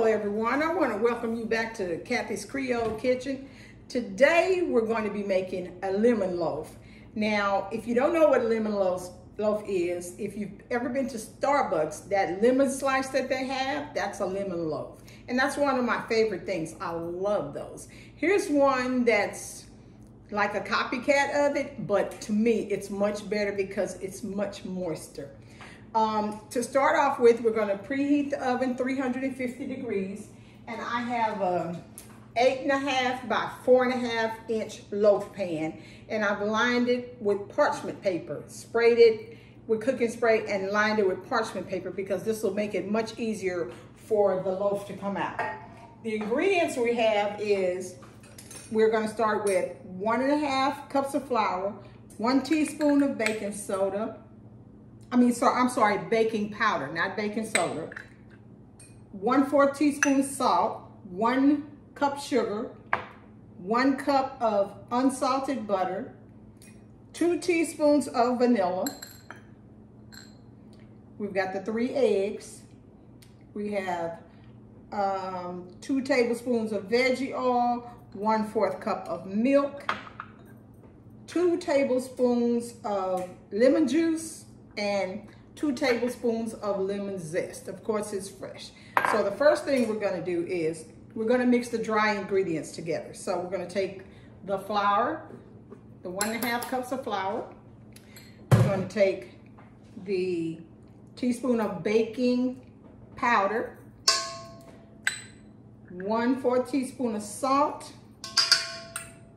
Hello everyone, I want to welcome you back to Kathy's Creole Kitchen. Today we're going to be making a lemon loaf. Now, if you don't know what a lemon loaf is, if you've ever been to Starbucks, that lemon slice that they have, that's a lemon loaf. And that's one of my favorite things. I love those. Here's one that's like a copycat of it, but to me it's much better because it's much moister. To start off with, we're going to preheat the oven 350 degrees, and I have a 8.5 by 4.5 inch loaf pan, and I've lined it with parchment paper, sprayed it with cooking spray and lined it with parchment paper because this will make it much easier for the loaf to come out. The ingredients we have is, we're going to start with 1.5 cups of flour, 1 teaspoon of baking soda, baking powder, not baking soda. 1/4 teaspoon salt, 1 cup sugar, 1 cup of unsalted butter, 2 teaspoons of vanilla. We've got the 3 eggs. We have 2 tablespoons of veggie oil, 1/4 cup of milk, 2 tablespoons of lemon juice, and 2 tablespoons of lemon zest. Of course, it's fresh. So the first thing we're going to do is we're going to mix the dry ingredients together. So we're going to take the flour, the 1.5 cups of flour. We're going to take the teaspoon of baking powder, 1/4 teaspoon of salt,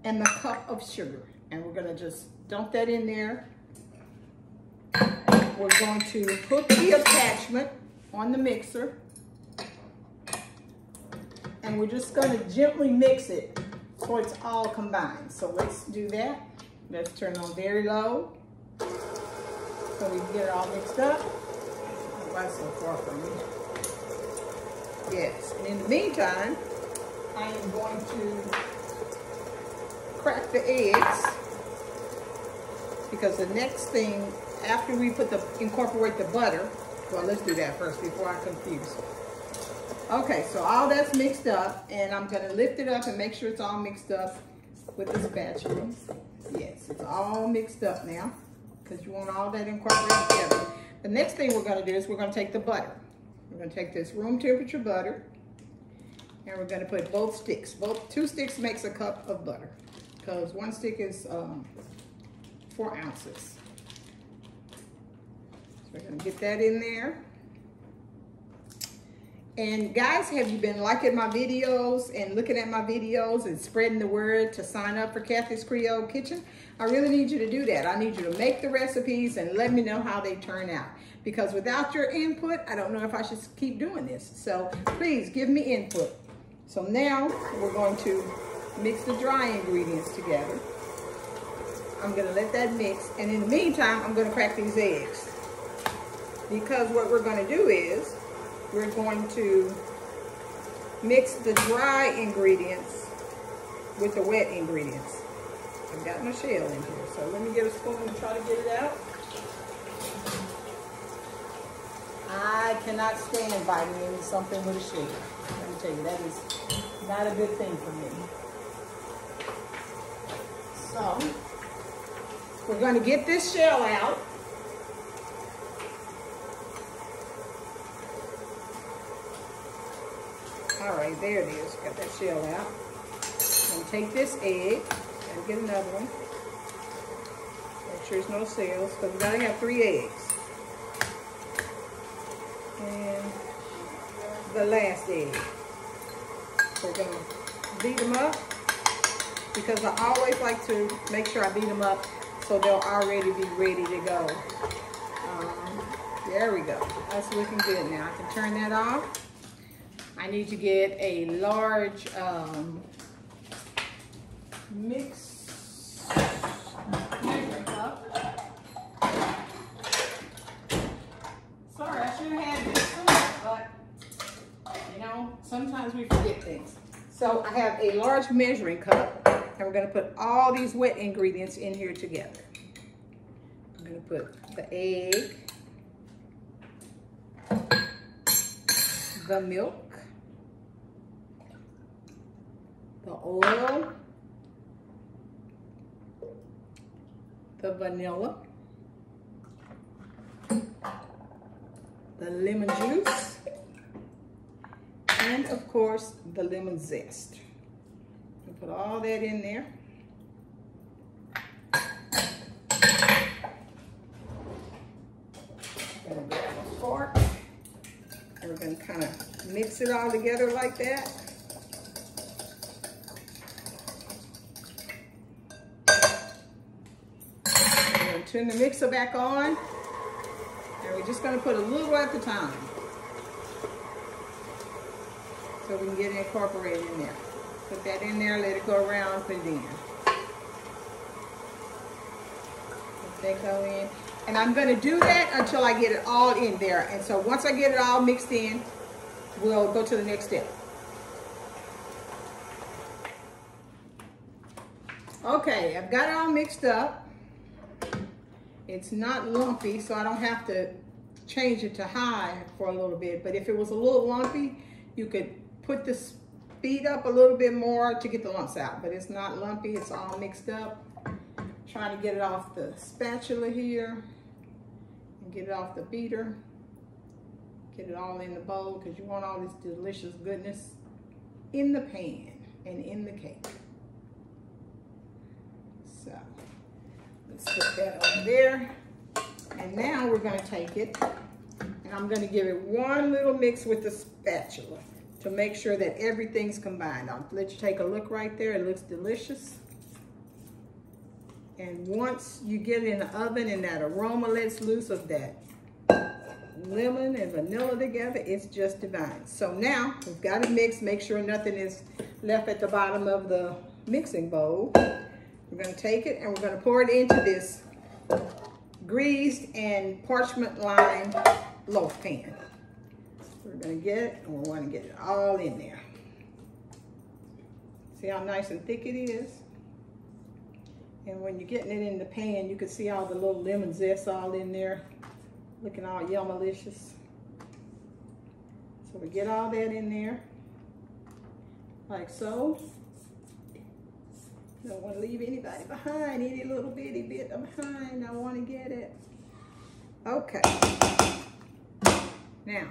and the cup of sugar. And we're going to just dump that in there. We're going to put the attachment on the mixer, and we're just going to gently mix it so it's all combined. So let's do that. Let's turn on very low so we can get it all mixed up. Why so far from me? Yes, and in the meantime, I am going to crack the eggs, because the next thing, after we incorporate the butter, well, let's do that first before I confuse. Okay, so all that's mixed up, and I'm gonna lift it up and make sure it's all mixed up with the spatula. Yes, it's all mixed up now, because you want all that incorporated together. The next thing we're gonna do is we're gonna take the butter. We're gonna take this room temperature butter, and we're gonna put both sticks. 2 sticks makes a cup of butter, because 1 stick is 4 ounces. We're gonna get that in there. And guys, have you been liking my videos and looking at my videos and spreading the word to sign up for Kathy's Creole Kitchen? I really need you to do that. I need you to make the recipes and let me know how they turn out. Because without your input, I don't know if I should keep doing this. So please give me input. So now we're going to mix the dry ingredients together. I'm gonna let that mix. And in the meantime, I'm gonna crack these eggs. Because what we're going to do is we're going to mix the dry ingredients with the wet ingredients. I've got my shell in here, so let me get a spoon and try to get it out. I cannot stand biting into something with a shell. Let me tell you, that is not a good thing for me. So we're going to get this shell out. All right, there it is. Got that shell out. I'm going to take this egg and get another one. Make sure there's no cells, because we got to have 3 eggs. And the last egg. So we're going to beat them up, because I always like to make sure I beat them up so they'll already be ready to go. There we go. That's looking good now. I can turn that off. I need to get a large measuring cup. Sorry, I should have had this sooner, but you know, sometimes we forget things. So I have a large measuring cup, and we're going to put all these wet ingredients in here together. I'm going to put the egg, the milk, oil, the vanilla, the lemon juice, and of course the lemon zest. You put all that in there. Gonna grab a fork and we're gonna kind of mix it all together like that. We're gonna turn the mixer back on, and we're just gonna put a little at a time so we can get it incorporated in there. Put that in there, let it go around, put it in. Let that go in. And I'm gonna do that until I get it all in there. And so once I get it all mixed in, we'll go to the next step. Okay, I've got it all mixed up. It's not lumpy, so I don't have to change it to high for a little bit. But if it was a little lumpy, you could put the speed up a little bit more to get the lumps out. But it's not lumpy, it's all mixed up. Trying to get it off the spatula here and get it off the beater. Get it all in the bowl because you want all this delicious goodness in the pan and in the cake. So let's put that over there. And now we're going to take it and I'm going to give it one little mix with the spatula to make sure that everything's combined. I'll let you take a look right there. It looks delicious. And once you get it in the oven and that aroma lets loose of that lemon and vanilla together, it's just divine. So now we've got it mixed. Make sure nothing is left at the bottom of the mixing bowl. We're going to take it and we're going to pour it into this greased and parchment lined loaf pan. We're going to get it and we want to get it all in there. See how nice and thick it is? And when you're getting it in the pan, you can see all the little lemon zest all in there, looking all yummalicious. So we get all that in there, like so. Don't want to leave anybody behind, any little bitty bit behind. I want to get it. Okay. Now,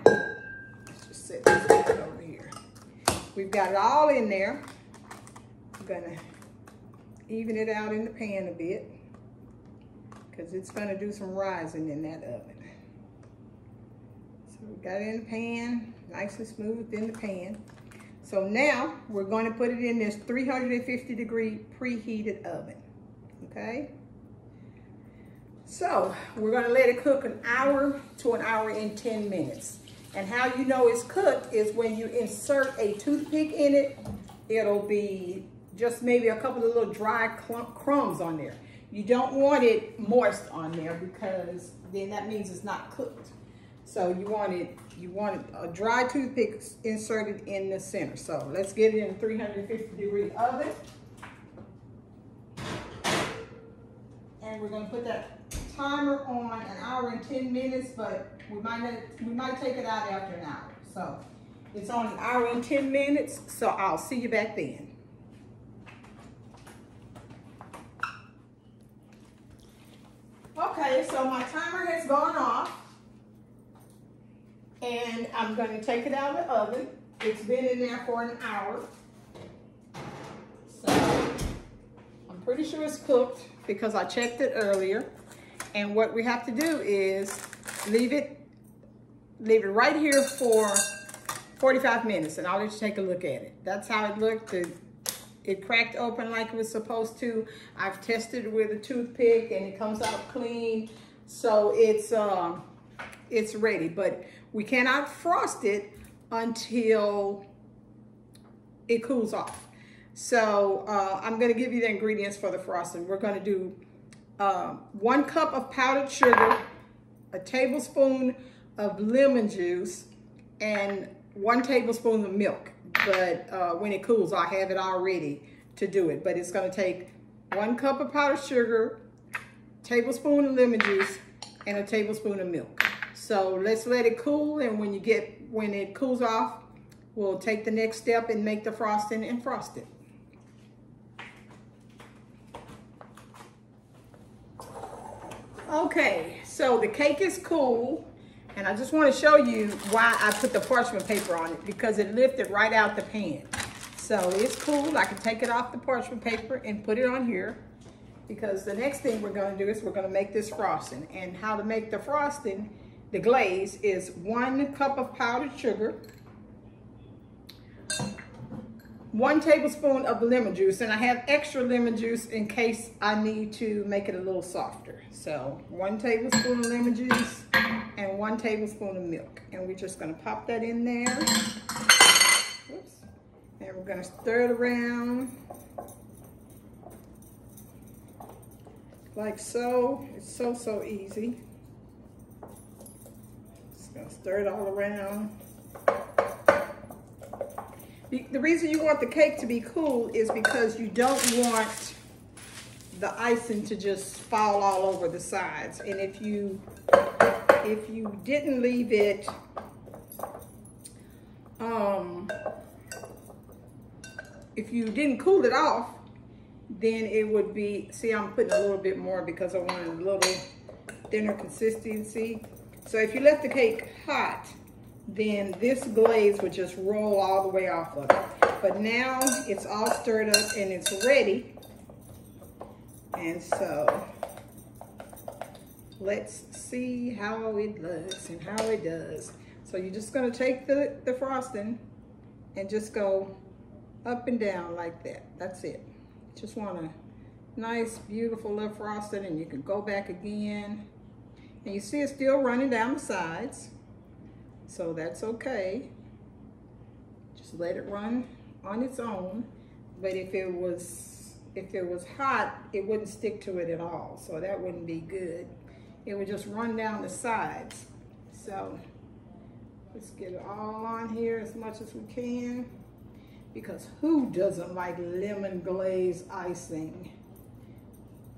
let's just set this right over here. We've got it all in there. I'm gonna even it out in the pan a bit because it's going to do some rising in that oven. So we got it in the pan, nice and smooth in the pan. So now we're going to put it in this 350-degree preheated oven, okay? So we're going to let it cook an hour to an hour and 10 minutes. And how you know it's cooked is when you insert a toothpick in it, it'll be just maybe a couple of little dry crumbs on there. You don't want it moist on there because then that means it's not cooked. So you want a dry toothpick inserted in the center. So let's get it in a 350-degree oven. And we're gonna put that timer on an hour and 10 minutes, but we might take it out after an hour. So it's on an hour and 10 minutes, so I'll see you back then. Okay, so my timer has gone off and I'm going to take it out of the oven. It's been in there for an hour. So I'm pretty sure it's cooked because I checked it earlier. And what we have to do is leave it right here for 45 minutes and I'll let you take a look at it. That's how it looked. It cracked open like it was supposed to. I've tested it with a toothpick and it comes out clean. So it's ready, but we cannot frost it until it cools off. So I'm gonna give you the ingredients for the frosting. We're gonna do 1 cup of powdered sugar, a tablespoon of lemon juice, and 1 tablespoon of milk. But when it cools, I have it all ready to do it. But it's going to take 1 cup of powdered sugar, tablespoon of lemon juice, and a tablespoon of milk. So let's let it cool, and when it cools off, we'll take the next step and make the frosting and frost it. Okay, so the cake is cool, and I just want to show you why I put the parchment paper on it, because it lifted right out the pan. So it's cool. I can take it off the parchment paper and put it on here, because the next thing we're going to do is we're going to make this frosting. And how to make the frosting, the glaze, is 1 cup of powdered sugar, 1 tablespoon of lemon juice, and I have extra lemon juice in case I need to make it a little softer. So 1 tablespoon of lemon juice and 1 tablespoon of milk. And we're just gonna pop that in there. Oops. And we're gonna stir it around like so. It's so easy. Just gonna stir it all around. The reason you want the cake to be cool is because you don't want the icing to just fall all over the sides. And if you didn't leave it, if you didn't cool it off, then it would be, see, I'm putting a little bit more because I wanted a little thinner consistency. So if you left the cake hot, then this glaze would just roll all the way off of it. But now it's all stirred up and it's ready. And so let's see how it looks and how it does. So you're just gonna take the frosting and just go up and down like that. That's it. Just want a nice, beautiful little frosting, and you can go back again. And you see it's still running down the sides. So that's okay. Just let it run on its own. But if it was hot, it wouldn't stick to it at all. So that wouldn't be good. It would just run down the sides. So let's get it all on here as much as we can, because who doesn't like lemon glaze icing?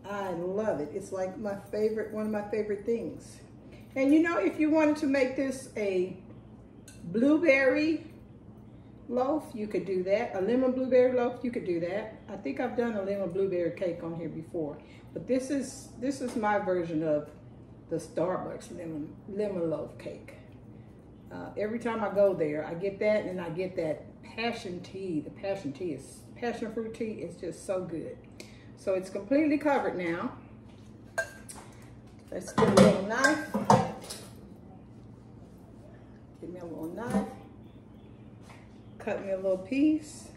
I love it. It's like my favorite, one of my favorite things. And you know, if you wanted to make this a blueberry loaf, you could do that. A lemon blueberry loaf, you could do that. I think I've done a lemon blueberry cake on here before, but this is my version of the Starbucks lemon loaf cake. Every time I go there, I get that, and I get that passion tea. The passion fruit tea is just so good. So it's completely covered now. Let's get a little knife. Give me a little knife. Cut me a little piece.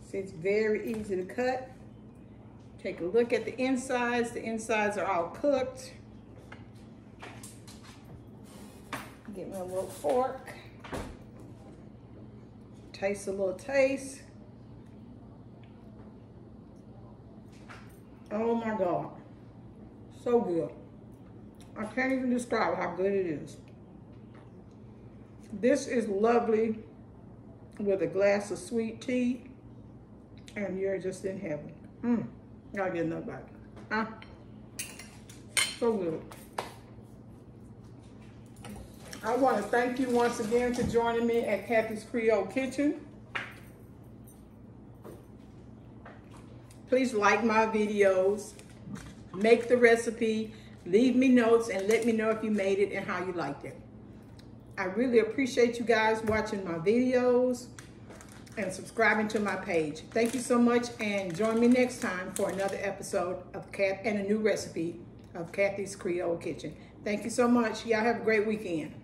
See, it's very easy to cut. Take a look at the insides. The insides are all cooked. Get me a little fork. Taste a little taste. Oh my God. So good. I can't even describe how good it is. This is lovely with a glass of sweet tea, and you're just in heaven. Gotta get another bite. Huh? So good. I want to thank you once again for joining me at Kathy's Creole Kitchen. Please like my videos, make the recipe, leave me notes, and let me know if you made it and how you liked it. I really appreciate you guys watching my videos and subscribing to my page. Thank you so much, and join me next time for another episode of and a new recipe of Kathy's Creole Kitchen. Thank you so much. Y'all have a great weekend.